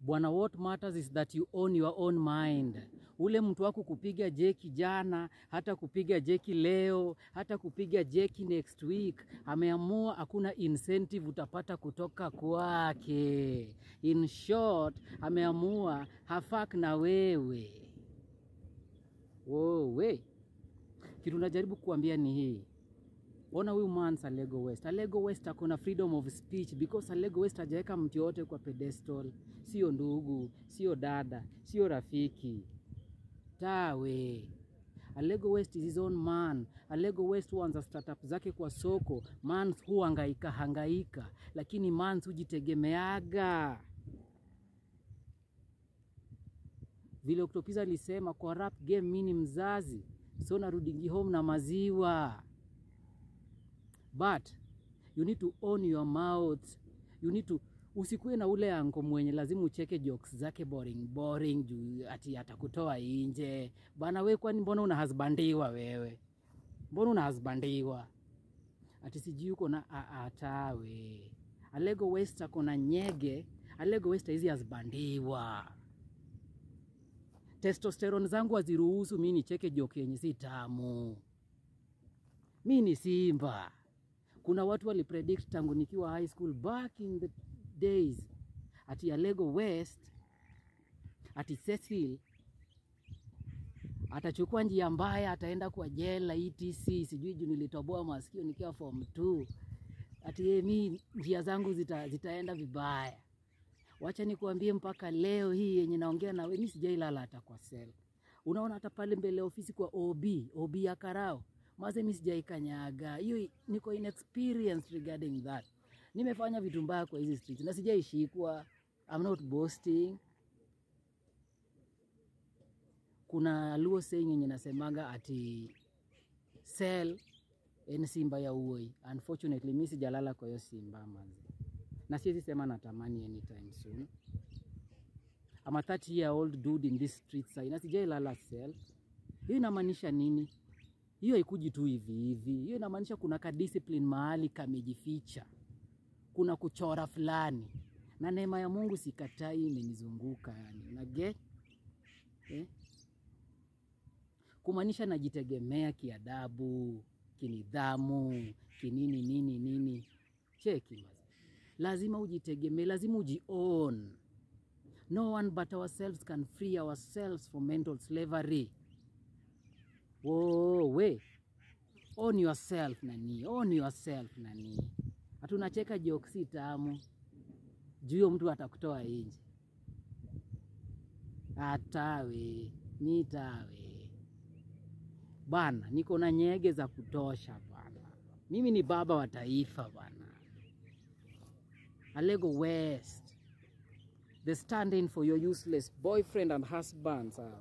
Bwana, what matters is that you own your own mind. Ule mtu wako kupiga jeki jana, hata kupiga jeki leo, hata kupiga jeki next week, ameamua hakuna incentive utapata kutoka kwake. In short, ameamua hafak na wewe. We. Kitu najaribu kuambia ni hii. Ona huyu man Alego West. Alego West akona freedom of speech because Alego West hajaeka mtu yote kwa pedestal. Sio ndugu, sio dada, sio rafiki. Tawe. Alego West is his own man. Alego West huanza startup zake kwa soko. Mans hangaika. Lakini mans hujitegemeaga. Vile Octopizza alisema kwa rap game mini mzazi. So narudingi home na maziwa. But you need to own your mouth. You need to usikue na ule anko mwenye lazima ucheke jokes zake boring juu ati atakutoa nje. Bana wewe kwani mbona unahusbandiwa wewe? Mbona unahusbandiwa? Ati siji uko na atawe. Alego West akona nyege. Alego West hizi husbandiwa. Testosterone zangu haziruhusu mimi nicheke joke yenye si tamu. Mimi ni simba. Kuna watu walipredict tangu nikiwa high school back in the days. Ati Alego West, ati Cecil, atachukua njia mbaya, ataenda kwa jela, etc. Sijui juu nilitoboa masikio nikiwa form 2. Ati mimi njia zangu zitaenda vibaya. Wacha nikuambie mpaka leo hii yenye naongea na wewe mimi sijailala hata kwa cell. Unaona hata pale mbele ofisi kwa OB ya Karao. Maze mimi sijaikanyaga. Hiyo niko inexperienced regarding that. Nimefanya vitu mbaya kwa hizi streets na sijaishikwa. I'm not boasting. Kuna luo saying yenye nasemaga ati sell en simba ya uoi. Unfortunately mimi sijalala kwa hiyo simba manzi. Na siwezi sema natamani anytime soon. I'm a 30-year-old dude in this street side. Na sijailala cell. Hiyo inamaanisha nini? Hiyo haikuji tu hivi. Hiyo inamaanisha kuna ka discipline mahali kamejificha. Kuna kuchora fulani. Na neema ya Mungu sikatai imenizunguka yani. Una get? Kumaanisha najitegemea kiadabu, kinidhamu, kinini. Cheki mazi. Lazima ujitegemee, lazima uji-own. No one but ourselves can free ourselves from mental slavery. We. Own yourself nani. Hatunacheka jokes tamu. Juu mtu atakutoa nje. Atawe, nitawe. Bana, niko na nyege za kutosha bana. Mimi ni baba wa taifa bana. Alego West. The stand-in for your useless boyfriend and husband, sir.